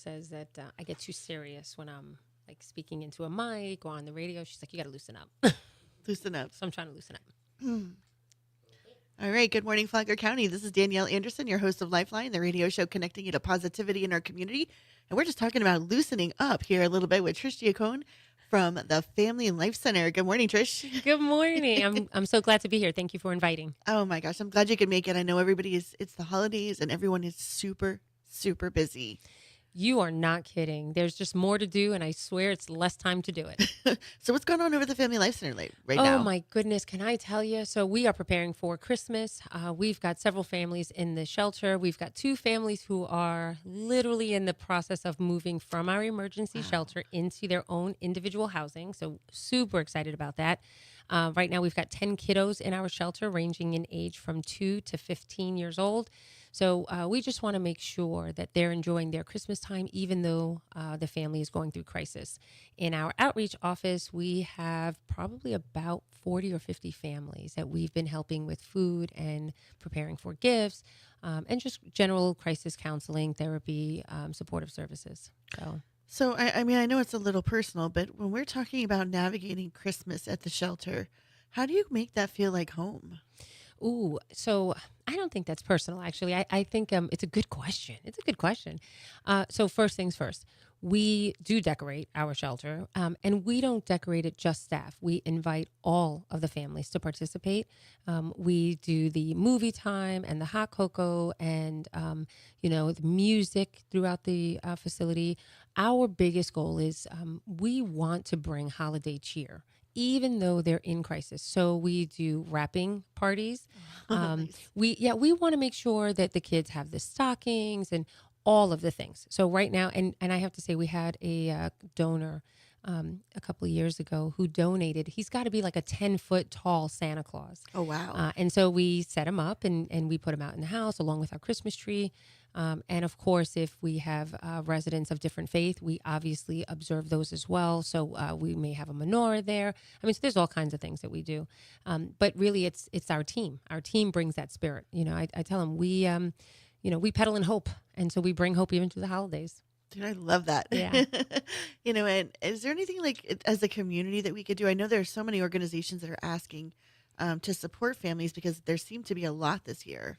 says that I get too serious when I'm like speaking into a mic or on the radio. She's like, you got to loosen up. Loosen up. So I'm trying to loosen up. All right. Good morning, Flagler County. This is Danielle Anderson, your host of Lifeline, the radio show connecting you to positivity in our community. And we're just talking about loosening up here a little bit with Trish Giacone from the Family and Life Center. Good morning, Trish. Good morning. I'm so glad to be here. Thank you for inviting. Oh my gosh, I'm glad you could make it. I know it's the holidays and everyone is super, super busy. You are not kidding. There's just more to do, and I swear it's less time to do it. So what's going on over at the Family Life Center right Oh now? my goodness, can I tell you? So we are preparing for Christmas. We've got several families in the shelter. We've got two families who are literally in the process of moving from our emergency shelter into their own individual housing. So super excited about that. Right now we've got 10 kiddos in our shelter ranging in age from 2 to 15 years old. So we just want to make sure that they're enjoying their Christmas time, even though the family is going through crisis. In our outreach office, we have probably about 40 or 50 families that we've been helping with food and preparing for gifts and just general crisis counseling, therapy, supportive services. So, I mean, I know it's a little personal, but when we're talking about navigating Christmas at the shelter, how do you make that feel like home? Ooh, so I don't think that's personal, actually. I think it's a good question. It's a good question. So first things first, we do decorate our shelter, and we don't decorate it just staff. We invite all of the families to participate. We do the movie time and the hot cocoa and, the music throughout the facility. Our biggest goal is we want to bring holiday cheer, even though they're in crisis. So we do wrapping parties. Nice. We want to make sure that the kids have the stockings and all of the things. So right now, and I have to say, we had a donor a couple of years ago who donated. He's got to be like a 10-foot tall Santa Claus. Oh, wow. And so we set him up and we put him out in the house along with our Christmas tree. And of course, if we have residents of different faith, we obviously observe those as well. So we may have a menorah there. I mean, so there's all kinds of things that we do. But really, it's our team. Our team brings that spirit. I tell them we pedal in hope. And so we bring hope even to the holidays. Dude, I love that. Yeah. And is there anything like as a community that we could do? I know there are so many organizations that are asking to support families because there seem to be a lot this year.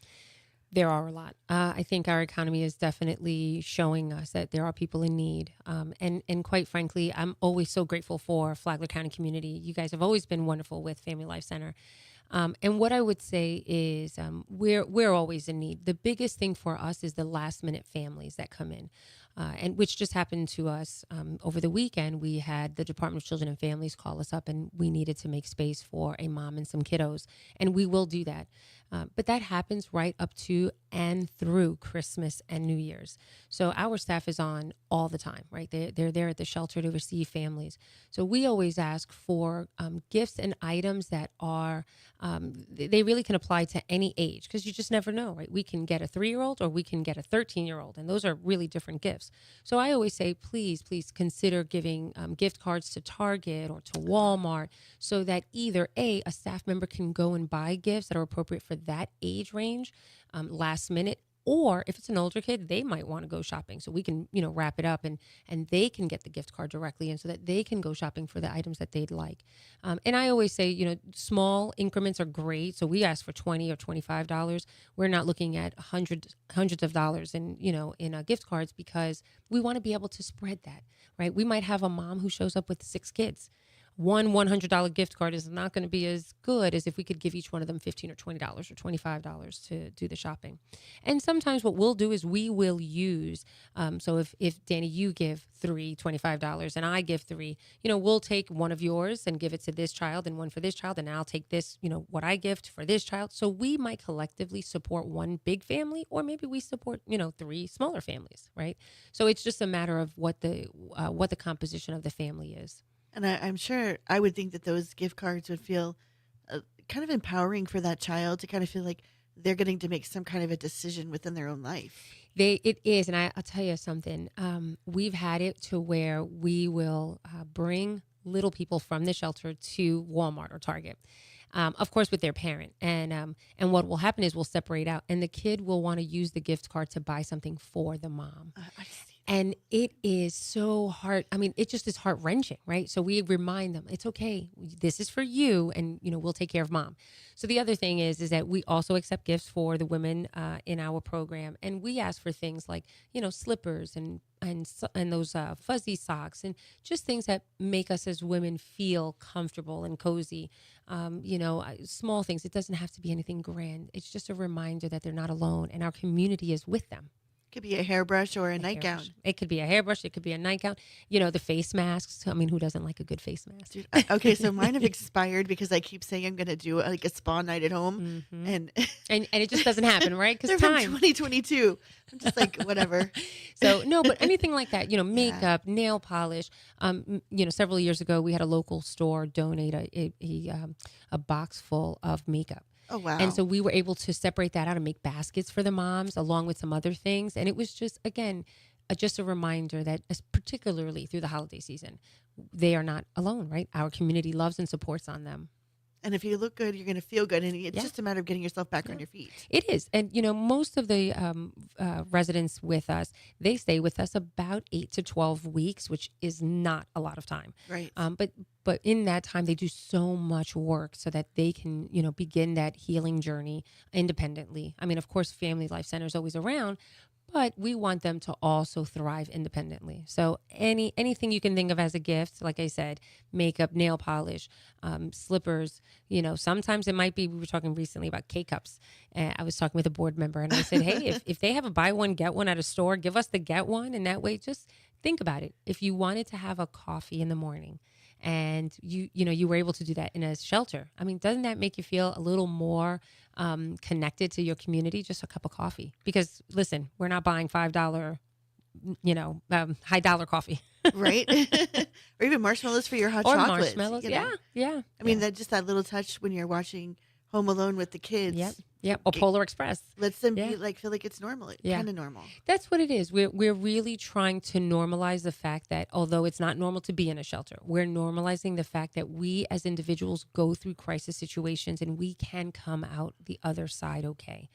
There are a lot. I think our economy is definitely showing us that there are people in need. And quite frankly, I'm always so grateful for Flagler County community. You guys have always been wonderful with Family Life Center. And what I would say is we're always in need. The biggest thing for us is the last minute families that come in. And which just happened to us over the weekend. We had the Department of Children and Families call us up, and we needed to make space for a mom and some kiddos, and we will do that. But that happens right up to and through Christmas and New Year's. So our staff is on all the time, right? They're there at the shelter to receive families. So we always ask for gifts and items that are, they really can apply to any age, because you just never know, right? We can get a 3-year-old or we can get a 13-year-old, and those are really different gifts. So I always say, please consider giving gift cards to Target or to Walmart so that either a staff member can go and buy gifts that are appropriate for that age range last minute, or if it's an older kid, they might want to go shopping. So we can, wrap it up and they can get the gift card directly, and so that they can go shopping for the items that they'd like. And I always say, small increments are great. So we ask for $20 or $25. We're not looking at hundreds of dollars in gift cards, because we want to be able to spread that, right? We might have a mom who shows up with 6 kids. One $100 gift card is not going to be as good as if we could give each one of them $15 or $20 or $25 to do the shopping. And sometimes what we'll do is we will use, so if Danny, you give $3 $25 and I give 3, we'll take one of yours and give it to this child and one for this child, and I'll take this, what I gift for this child. So we might collectively support one big family, or maybe we support, 3 smaller families, right? So it's just a matter of what the composition of the family is. And I'm sure I would think that those gift cards would feel kind of empowering for that child to kind of feel like they're getting to make some kind of a decision within their own life. It is. And I'll tell you something. We've had it to where we will bring little people from the shelter to Walmart or Target. Of course, with their parent. And what will happen is we'll separate out, and the kid will want to use the gift card to buy something for the mom. I see And it is so hard. I mean, it just is heart wrenching, right? So we remind them, it's okay. This is for you, and we'll take care of mom. So the other thing is that we also accept gifts for the women in our program, and we ask for things like slippers and those fuzzy socks, and just things that make us as women feel comfortable and cozy. Small things. It doesn't have to be anything grand. It's just a reminder that they're not alone, and our community is with them. Could be a hairbrush or a A nightgown. hairbrush. It could be a hairbrush. It could be a nightgown. The face masks. I mean, who doesn't like a good face mask? Dude, okay, so mine have expired because I keep saying I'm going to do like a spa night at home, hmm and And it just doesn't happen, right? Because they're from time. 2022. I'm just like, whatever. So no, but anything like that, Yeah. makeup, nail polish. Several years ago, we had a local store donate a box full of makeup. Oh, And wow. so we were able to separate that out and make baskets for the moms along with some other things. And it was just, again, just a reminder that, particularly through the holiday season, they are not alone, right? Our community loves and supports on them. And if you look good, you're going to feel good. And it's Yeah. just a matter of getting yourself back on Yeah. your feet. It is. And, most of the residents with us, they stay with us about 8 to 12 weeks, which is not a lot of time. Right. But in that time, they do so much work so that they can, begin that healing journey independently. I mean, of course, Family Life Center is always around, but we want them to also thrive independently. So anything you can think of as a gift, like I said, makeup, nail polish, slippers. Sometimes it might be. We were talking recently about K cups. I was talking with a board member, and I said, hey, if they have a buy one get one at a store, give us the get one, and that way, just think about it. If you wanted to have a coffee in the morning, and you were able to do that in a shelter, I mean, doesn't that make you feel a little more connected to your community? Just a cup of coffee, because listen, we're not buying $5 high dollar coffee. Right. Or even marshmallows for your hot Or chocolates. marshmallows. Yeah, yeah, I mean, yeah. that little touch when you're watching Home Alone with the kids. Yep, yep. Or Polar Express. Lets them Yeah. be like, feel like it's normal. It's Yeah. kind of normal. That's what it is. We're really trying to normalize the fact that, although it's not normal to be in a shelter, we're normalizing the fact that we as individuals go through crisis situations and we can come out the other side okay.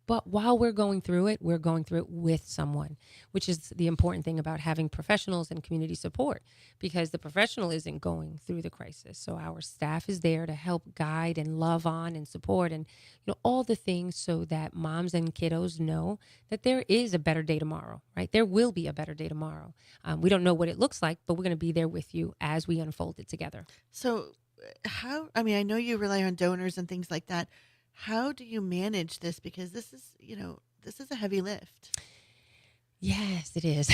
But while we're going through it with someone, which is the important thing about having professionals and community support, because the professional isn't going through the crisis. So our staff is there to help guide and love on and support, and all the things, so that moms and kiddos know that there is a better day tomorrow, right? There will be a better day tomorrow. We don't know what it looks like, but we're going to be there with you as we unfold it together. So, I mean, I know you rely on donors and things like that. How do you manage this? Because this is a heavy lift. Yes, it is.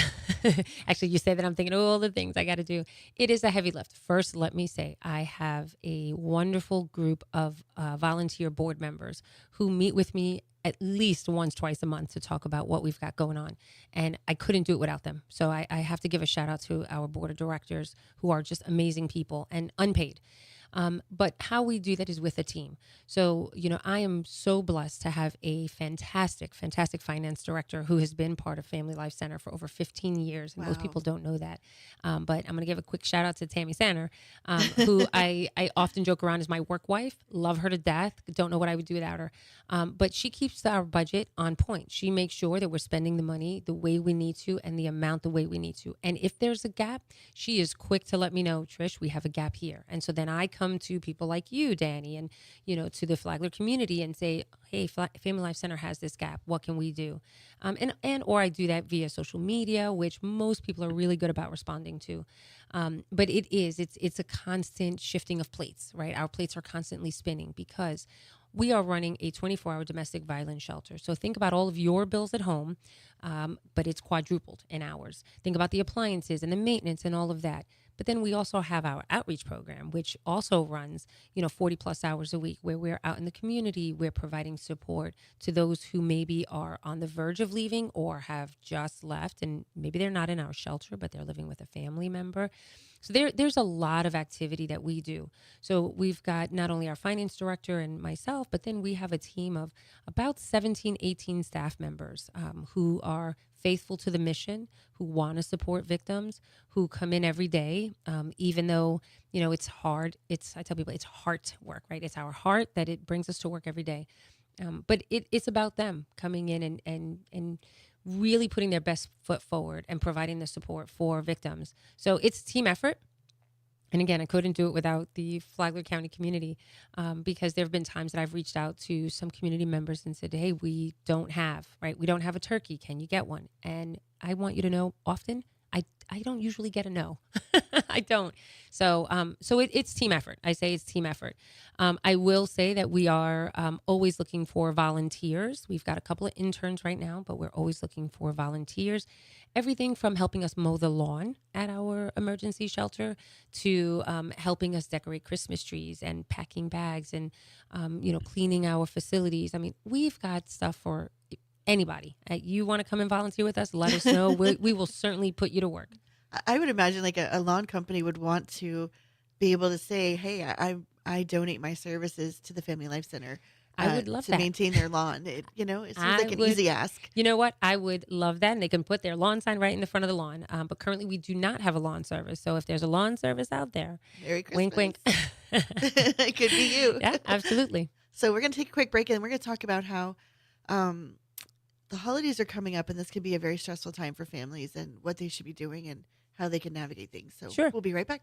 Actually, you say that, I'm thinking, oh, all the things I got to do. It is a heavy lift. First, let me say, I have a wonderful group of volunteer board members who meet with me at least once, twice a month to talk about what we've got going on. And I couldn't do it without them. So I have to give a shout out to our board of directors, who are just amazing people and unpaid. But how we do that is with a team. So, I am so blessed to have a fantastic, fantastic finance director who has been part of Family Life Center for over 15 years. And most Wow. people don't know that. But I'm going to give a quick shout out to Tammy Sanner, who I often joke around as my work wife. Love her to death. Don't know what I would do without her. But she keeps our budget on point. She makes sure that we're spending the money the way we need to and the amount the way we need to. And if there's a gap, she is quick to let me know, Trish, we have a gap here. And so then I come to people like you, Danny, and to the Flagler community and say, hey, Family Life Center has this gap. What can we do? Or I do that via social media, which most people are really good about responding to. But it's a constant shifting of plates, right? Our plates are constantly spinning because we are running a 24-hour domestic violence shelter. So think about all of your bills at home, but it's quadrupled in hours. Think about the appliances and the maintenance and all of that. But then we also have our outreach program, which also runs, 40 plus hours a week, where we're out in the community. We're providing support to those who maybe are on the verge of leaving or have just left, and maybe they're not in our shelter, but they're living with a family member. So there's a lot of activity that we do. So we've got not only our finance director and myself, but then we have a team of about 17, 18 staff members who are faithful to the mission, who want to support victims, who come in every day, even though, it's hard. I tell people it's heart work, right? It's our heart that it brings us to work every day. But it's about them coming in and really putting their best foot forward and providing the support for victims. So it's a team effort. And again, I couldn't do it without the Flagler County community, because there have been times that I've reached out to some community members and said, "Hey, we don't have a turkey. Can you get one?" And I want you to know, often I don't usually get a no. I don't. It's team effort. I say it's team effort. I will say that we are always looking for volunteers. We've got a couple of interns right now, but we're always looking for volunteers. Everything from helping us mow the lawn at our emergency shelter to helping us decorate Christmas trees and packing bags and cleaning our facilities. I mean, we've got stuff for anybody. You want to come and volunteer with us? Let us know. We will certainly put you to work. I would imagine like a lawn company would want to be able to say, "Hey, I donate my services to the Family Life Center I would love to that. maintain their lawn." It seems I like an would, easy ask. you know what? I would love that. And they can put their lawn sign right in the front of the lawn. But currently, we do not have a lawn service. So if there's a lawn service out there, Merry wink, Christmas. wink. It could be you. Yeah, absolutely. So we're going to take a quick break and we're going to talk about how um, the holidays are coming up and this can be a very stressful time for families and what they should be doing and how they can navigate things. So Sure. we'll be right back.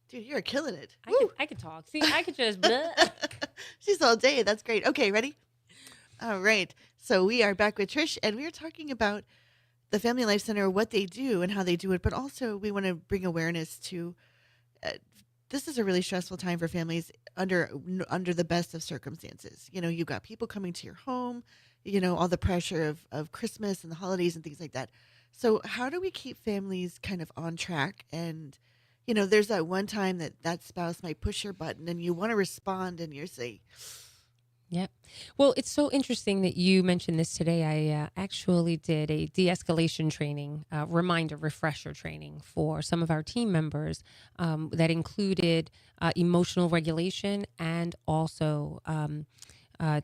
Dude, you're killing it. I could talk. See, I could just. Blah. She's all day. That's great. Okay, ready? All right. So we are back with Trish and we are talking about the Family Life Center, what they do and how they do it, but also we want to bring awareness to this is a really stressful time for families under the best of circumstances. You've got people coming to your home, all the pressure of Christmas and the holidays and things like that. So how do we keep families kind of on track? And, there's that one time that spouse might push your button and you want to respond and you say, Yeah. Well, it's so interesting that you mentioned this today. I actually did a de-escalation training, refresher training for some of our team members that included emotional regulation and also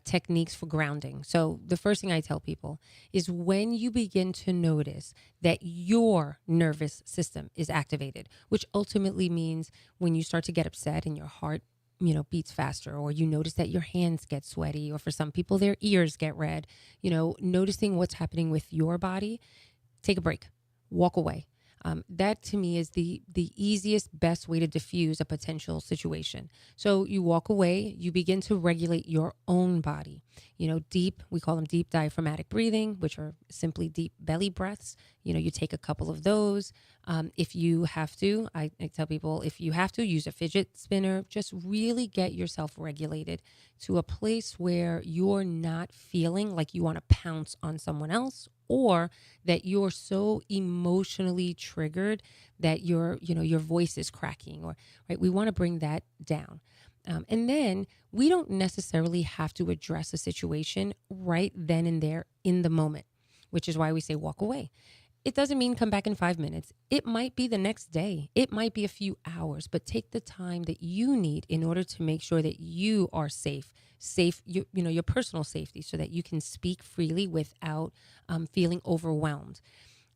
techniques for grounding. So the first thing I tell people is when you begin to notice that your nervous system is activated, which ultimately means when you start to get upset and your heart beats faster, or you notice that your hands get sweaty, or for some people their ears get red, noticing what's happening with your body, take a break, walk away. That to me is the easiest, best way to diffuse a potential situation. So you walk away, you begin to regulate your own body. We call them deep diaphragmatic breathing, which are simply deep belly breaths. You take a couple of those. If you have to, I tell people, if you have to, use a fidget spinner. Just really get yourself regulated to a place where you're not feeling like you want to pounce on someone else, or that you're so emotionally triggered that your voice is cracking, or right. We want to bring that down. And then we don't necessarily have to address a situation right then and there in the moment, which is why we say walk away. It doesn't mean come back in 5 minutes. It might be the next day. It might be a few hours, but take the time that you need in order to make sure that you are safe, your personal safety, so that you can speak freely without feeling overwhelmed.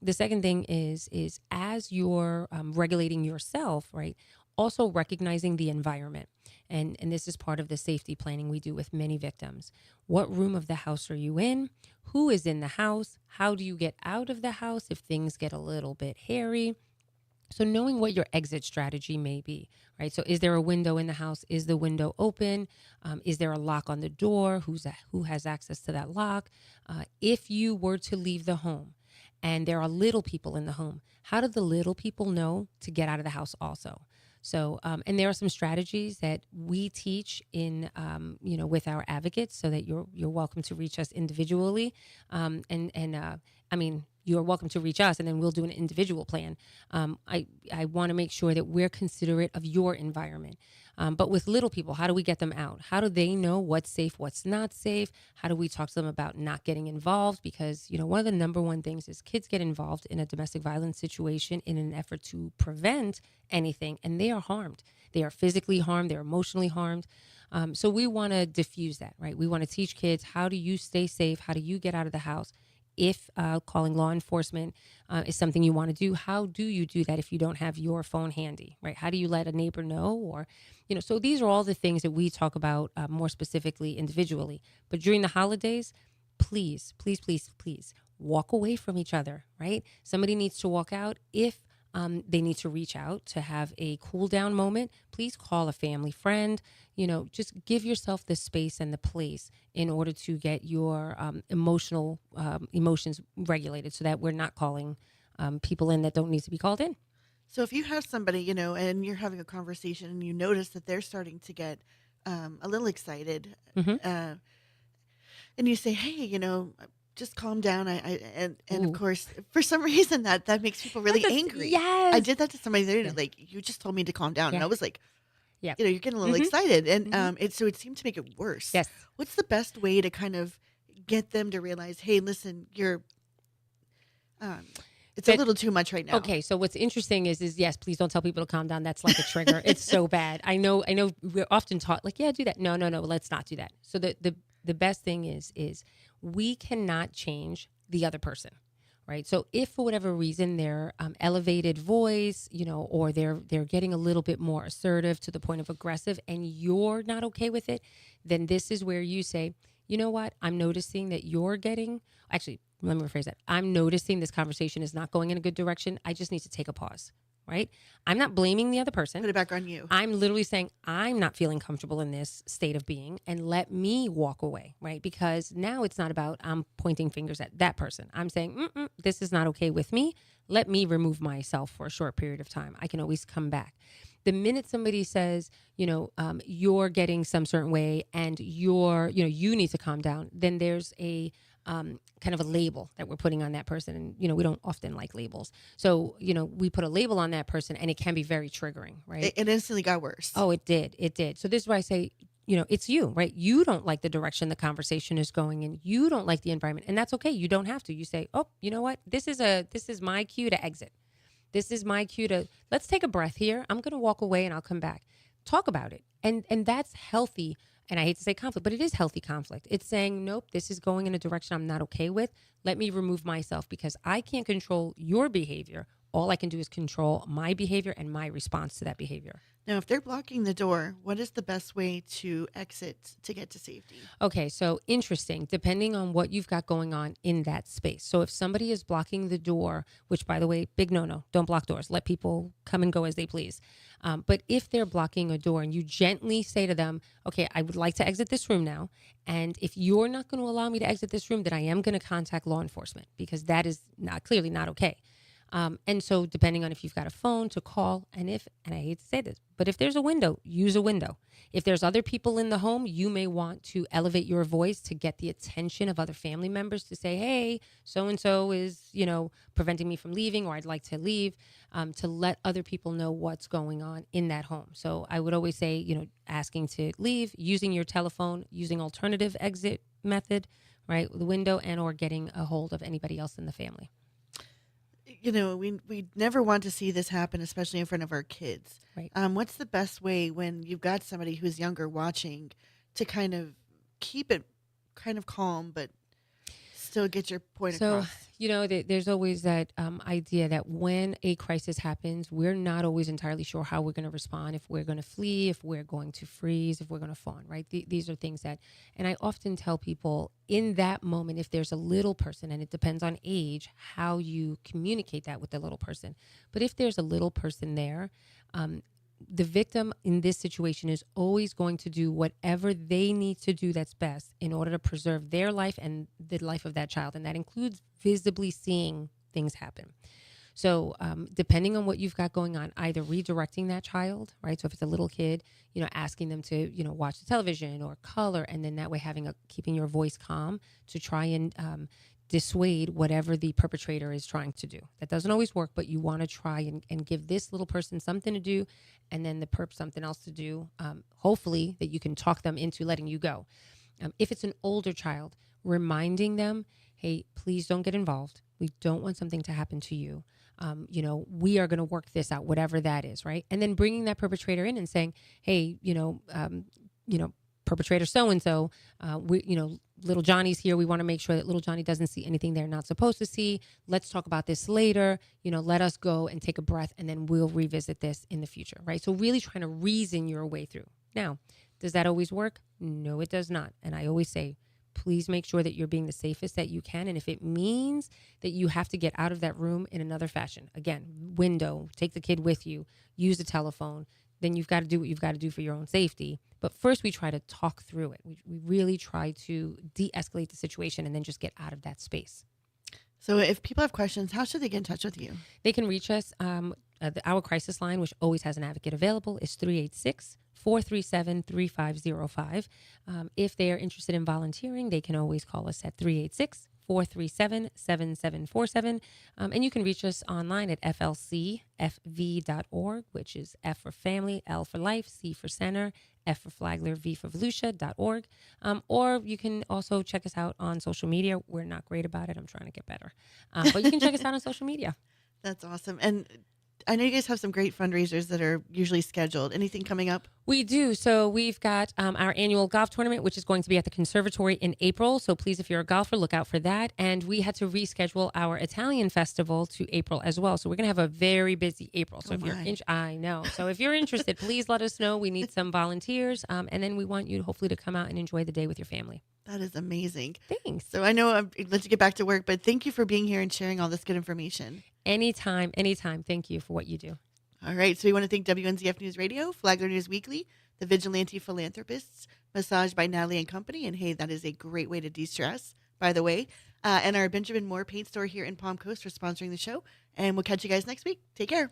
The second thing is as you're regulating yourself, right? Also recognizing the environment. And this is part of the safety planning we do with many victims. What room of the house are you in? Who is in the house? How do you get out of the house if things get a little bit hairy? So knowing what your exit strategy may be, right? So is there a window in the house? Is the window open? Is there a lock on the door? Who has access to that lock? If you were to leave the home and there are little people in the home, how do the little people know to get out of the house also? So, and there are some strategies that we teach in, with our advocates, so that you're welcome to reach us individually. You're welcome to reach us, and then we'll do an individual plan. I want to make sure that we're considerate of your environment. But with little people, how do we get them out? How do they know what's safe, what's not safe? How do we talk to them about not getting involved? Because, one of the number one things is kids get involved in a domestic violence situation in an effort to prevent anything, and they are harmed. They are physically harmed. They're emotionally harmed. So we want to diffuse that, right? We want to teach kids, how do you stay safe? How do you get out of the house? If calling law enforcement is something you want to do, how do you do that if you don't have your phone handy, right? How do you let a neighbor know? Or, so these are all the things that we talk about more specifically individually. But during the holidays, please, please, please, please walk away from each other, right? Somebody needs to walk out. If they need to reach out to have a cool down moment, please call a family friend. Just give yourself the space and the place in order to get your emotions regulated so that we're not calling people in that don't need to be called in. So if you have somebody, and you're having a conversation and you notice that they're starting to get a little excited, Hmm. uh, and you say, "Hey, just calm down." And of Ooh. course, for some reason that makes people really angry. I Yes. did that to somebody the other day, Yeah. like, "You just told me to calm down," and Yeah. I was like, Yeah. you're getting a little Hmm. excited, and Hmm. it seemed to make it worse. Yes. What's the best way to kind of get them to realize, "Hey, listen, um, it's a That little too much right now." Okay, so what's interesting is yes, please don't tell people to calm down. That's like a trigger. It's so bad. I know we're often taught like, yeah, do that. No, no, no, let's not do that. So the best thing is we cannot change the other person. Right. So if for whatever reason their elevated voice, or they're getting a little bit more assertive to the point of aggressive and you're not okay with it, then this is where you say, you know what? I'm noticing that you're getting actually, let me rephrase that. I'm noticing this conversation is not going in a good direction. I just need to take a pause. Right. I'm not blaming the other person. Put it back on you. I'm literally saying, I'm not feeling comfortable in this state of being and let me walk away, right? Because now it's not about I'm pointing fingers at that person. I'm saying, this is not okay with me. Let me remove myself for a short period of time. I can always come back. The minute somebody says, you're getting some certain way and you need to calm down, then there's a kind of a label that we're putting on that person. And, we don't often like labels. So, we put a label on that person and it can be very triggering, right? It instantly got worse. Oh, it did. It did. So this is why I say, it's you, right? You don't like the direction the conversation is going in. You don't like the environment. And that's okay. You don't have to. You say, oh, you know what? This is my cue to exit. This is my cue to let's take a breath here. I'm going to walk away and I'll come back. Talk about it. And that's healthy. And I hate to say conflict, but it is healthy conflict. It's saying, nope, this is going in a direction I'm not okay with. Let me remove myself because I can't control your behavior. All I can do is control my behavior and my response to that behavior. Now, if they're blocking the door, what is the best way to exit to get to safety? Okay, so interesting, depending on what you've got going on in that space. So if somebody is blocking the door, which by the way, big no-no, don't block doors. Let people come and go as they please. But if they're blocking a door and you gently say to them, okay, I would like to exit this room now. And if you're not going to allow me to exit this room, then I am going to contact law enforcement because that is clearly not okay. And so depending on if you've got a phone to call and I hate to say this, but if there's a window, use a window. If there's other people in the home, you may want to elevate your voice to get the attention of other family members to say, hey, so-and-so is, preventing me from leaving or I'd like to leave, to let other people know what's going on in that home. So I would always say, asking to leave, using your telephone, using alternative exit method, right? The window and or getting a hold of anybody else in the family. We never want to see this happen, especially in front of our kids. Right. What's the best way when you've got somebody who's younger watching to kind of keep it kind of calm, but still get your point So, across? there's always that idea that when a crisis happens, we're not always entirely sure how we're going to respond, if we're going to flee, if we're going to freeze, if we're going to fawn, right? These are things and I often tell people in that moment, if there's a little person, and it depends on age, how you communicate that with the little person. But if there's a little person there, the victim in this situation is always going to do whatever they need to do that's best in order to preserve their life and the life of that child. And that includes visibly seeing things happen. So depending on what you've got going on, either redirecting that child, right? So if it's a little kid, asking them to, watch the television or color, and then that way keeping your voice calm to try and dissuade whatever the perpetrator is trying to do. That doesn't always work, but you want to try and give this little person something to do and then the perp something else to do, hopefully that you can talk them into letting you go. If it's an older child, reminding them, hey, please don't get involved. We don't want something to happen to you. We are going to work this out, whatever that is, right? And then bringing that perpetrator in and saying, hey, perpetrator so-and-so, little Johnny's here. We want to make sure that little Johnny doesn't see anything they're not supposed to see. Let's talk about this later. Let us go and take a breath and then we'll revisit this in the future, right? So really trying to reason your way through. Now, does that always work? No, it does not. And I always say, please make sure that you're being the safest that you can. And if it means that you have to get out of that room in another fashion, again, window, take the kid with you, use the telephone, then you've got to do what you've got to do for your own safety. But first, we try to talk through it. We really try to de-escalate the situation and then just get out of that space. So if people have questions, how should they get in touch with you? They can reach us. Our crisis line, which always has an advocate available, is 386-437-3505. If they are interested in volunteering, they can always call us at 386-437-7747. And you can reach us online at flcfv.org, which is F for family, L for life, C for center, F for Flagler, V for Volusia.org. Or you can also check us out on social media. We're not great about it. I'm trying to get better. But you can check us out on social media. That's awesome. And I know you guys have some great fundraisers that are usually scheduled. Anything coming up? We do. So we've got our annual golf tournament, which is going to be at the conservatory in April. So please, if you're a golfer, look out for that. And we had to reschedule our Italian festival to April as well. So we're going to have a very busy April. So I know. So if you're interested, please let us know. We need some volunteers. And then we want you hopefully to come out and enjoy the day with your family. That is amazing. Thanks. So I know I've let you get back to work, but thank you for being here and sharing all this good information. Anytime. Thank you for what you do. All right. So we want to thank WNZF News Radio, Flagler News Weekly, the Vigilante Philanthropists, Massage by Natalie and Company. And hey, that is a great way to de-stress, by the way. And our Benjamin Moore Paint Store here in Palm Coast for sponsoring the show. And we'll catch you guys next week. Take care.